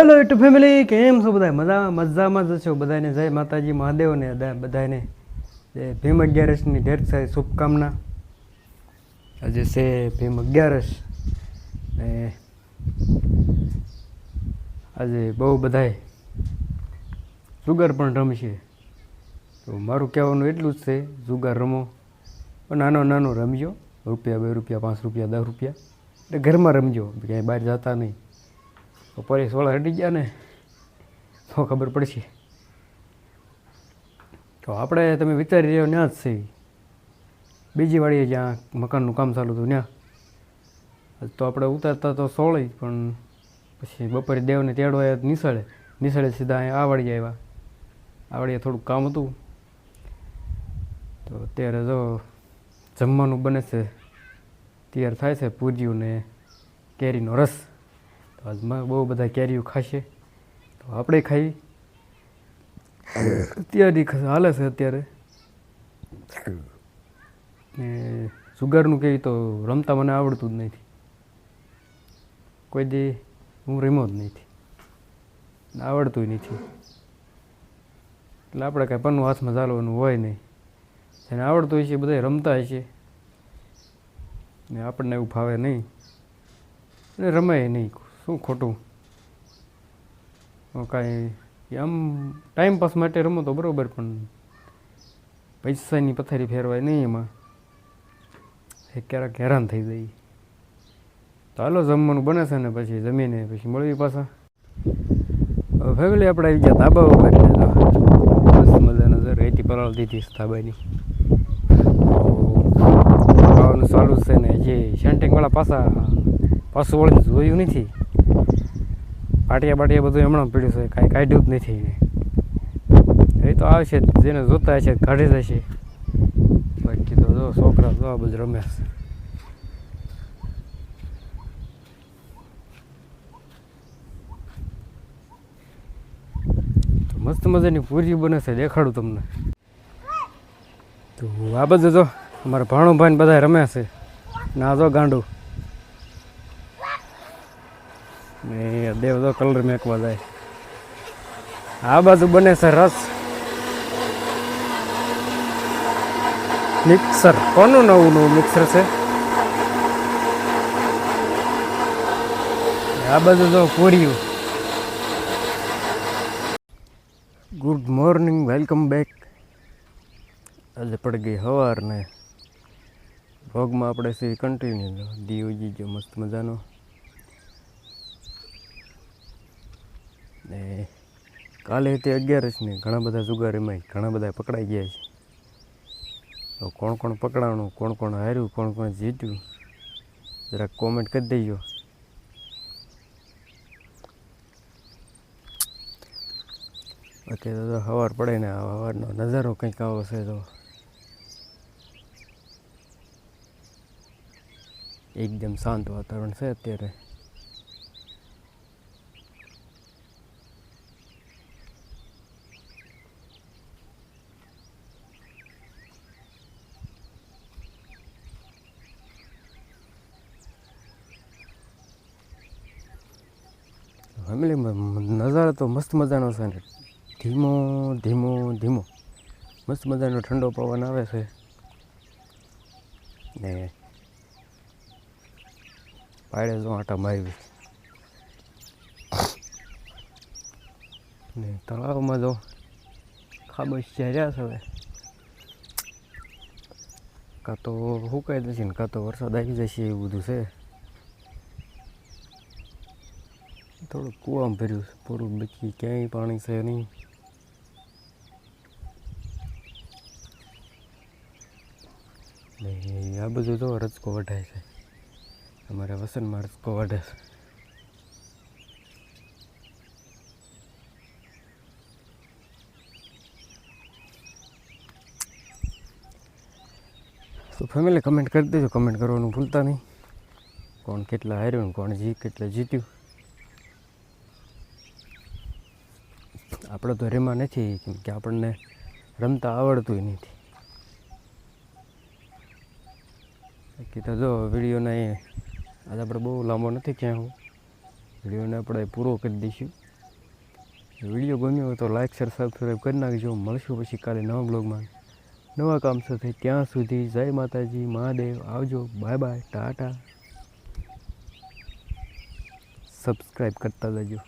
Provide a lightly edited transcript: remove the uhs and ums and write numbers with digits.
Hello YouTube family, કેમ છો બધા? મજામાં જ છો બધાને? જય માતાજી મહાદેવને બધાને જય ભીમ 11ની ઢેર સારી શુભકામના. આજે છે ભીમ 11 ને આજે બહુ બધાય જુગાર પણ રમશે. તો મારું કહેવાનું એટલું જ છે, જુગાર રમો પણ નાનો રમજો. રૂપિયા 2 રૂપિયા 5 રૂપિયા 10 રૂપિયા એટલે ઘરમાં રમજો, ક્યાંય બહાર જતા નહીં. પોલીસ વાળા હટી ગયા ને તો ખબર પડશે. તો આપણે તમે વિચારી રહ્યો ત્યાં જ છે, બીજી વાડીએ જ્યાં મકાનનું કામ ચાલુ હતું ત્યાં. તો આપણે ઉતારતા તો 16 પણ પછી બપોરે દેવને તેડવા આવ્યા નિશાળે સીધા અહીંયા આ વાડીએ આવ્યા. આ વાડીએ થોડુંક કામ હતું. તો અત્યારે જો જમવાનું બને છે, તૈયાર થાય છે પૂરીયું ને કેરીનો રસ. તો આજમાં બહુ બધા કેરીઓ ખાશે, તો આપણે ખાઈ. તૈયારી હાલે છે અત્યારે. ને જુગારનું કહેવી તો રમતા મને આવડતું જ નથી, કોઈ દી હું રમ્યો જ નથી, આવડતું નથી. એટલે આપણે કાંઈ પન્નું હાથમાં ચાલવાનું હોય નહીં. જેને આવડતું હોય છે બધા રમતા હોય છે ને આપણને એવું ફાવે નહીં અને રમાય નહીં. શું ખોટું? કાંઈ આમ ટાઈમપાસ માટે રમો તો બરાબર, પણ પૈસાની પથારી ફેરવાય નહીં એમાં. ક્યારેક હેરાન થઈ જાય. તો હાલો જમવાનું બને છે ને પછી જમીને પછી મળવી પાછા. ફેમિલી આપણે આવી ગયા ધાબા ઉપર. મસ્ત મજાના સર રેતી પલાળ દીધી ધાબાની. ખાવાનું ચાલુ છે ને જે સેન્ટિંગવાળા પાછું વળીને જોયું નથી. પાટિયા બધું હમણાં પીડ્યું છે, કાંઈ કાઢ્યું જ નથી. એ તો આવશે, જેને જોતા હશે કાઢી જશે. બાકી તો જો છોકરા જો આ બધું રમે છે. મસ્ત મજાની પૂરી બને છે, દેખાડું તમને. તો આ બધું જો અમારા ભાણુભાઈ બધા રમે છે ને આ જો ગાંડું ને દેવ તો કલર મેકવા જાય. આ બાજુ બને છે રસ. મિક્સર કોનું નવું મિક્સર છે. આ બાજુ જો પૂરીયું. Good morning, welcome back. આજે પડી ગઈ સવાર ને વ્લોગમાં આપણે છે કન્ટિન્યુ. દીવજી જો મસ્ત મજાનો. ને કાલે તે 11 ને ઘણા બધા જુગાર એમાં ઘણા બધા પકડાઈ ગયા છે. તો કોણ પકડાણું, કોણ હાર્યું, કોણ જીત્યું, જરાક કોમેન્ટ કરી દેજો. બાકી તો સવાર પડે ને સવારનો નજારો કંઈક આવો છે. તો એકદમ શાંત વાતાવરણ છે અત્યારે. ફેમિલી નજારો તો મસ્ત મજાનો છે ને ધીમો મસ્ત મજાનો ઠંડો પવન આવે છે ને પાડે જો આટા મારી ને તળાવમાં જો ખાબોચિયા રહ્યા છે. હવે કાં તો સુકાઈ જશે ને કાં તો વરસાદ આવી જશે, એવું બધું છે. થોડુંક કૂવામાં ભર્યું છે પૂરું, બાકી ક્યાંય પાણી છે નહીં. ને આ બધું જો રચકો વઢાય છે, અમારે વસનમાં રચકો વઢે છે. તો ફેમિલી કમેન્ટ કરી દેજો, કમેન્ટ કરવાનું ભૂલતા નહીં. કોણ કેટલા હાર્યું, કોણ કેટલા જીત્યું. આપણે તો રેમાં નથી, કેમ કે આપણને રમતા આવડતું નથી. બાકી તો જો વિડીયોને આજે આપણે બહુ લાંબો નથી ક્યાં, હું વિડીયોને આપણે પૂરો કરી દઈશું. વિડીયો ગમ્યો હોય તો લાઇક શેર સબસ્ક્રાઈબ કરી નાખજો. મળશું પછી કાલે નવા બ્લોગમાં નવા કામ સાથે. ત્યાં સુધી જય માતાજી, મહાદેવ. આવજો, બાય બાય, ટાટા. સબસ્ક્રાઈબ કરતા જજો.